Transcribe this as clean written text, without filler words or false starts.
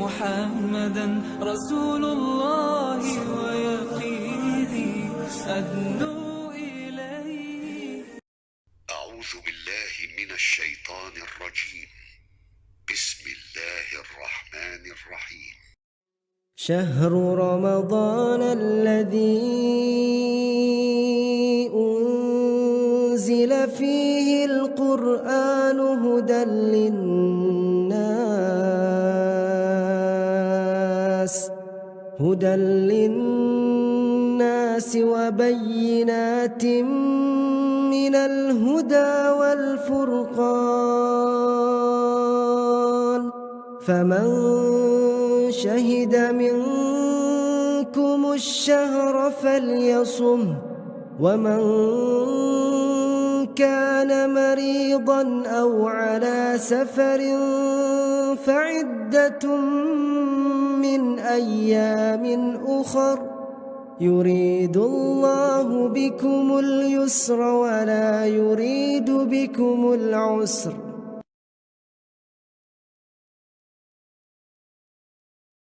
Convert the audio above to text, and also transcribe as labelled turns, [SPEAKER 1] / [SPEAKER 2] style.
[SPEAKER 1] محمدا رسول الله ويقيني أدنو إليه.
[SPEAKER 2] أعوذ بالله من الشيطان الرجيم. بسم الله الرحمن الرحيم.
[SPEAKER 3] شهر رمضان الذي أنزل فيه القرآن هدى للناس وبينات من الهدى والفرقان، فمن شهد منكم الشهر فليصمه، ومن كان مريضا أو على سفر فعدة من أيام أخر، يريد الله بكم اليسر ولا يريد بكم العسر،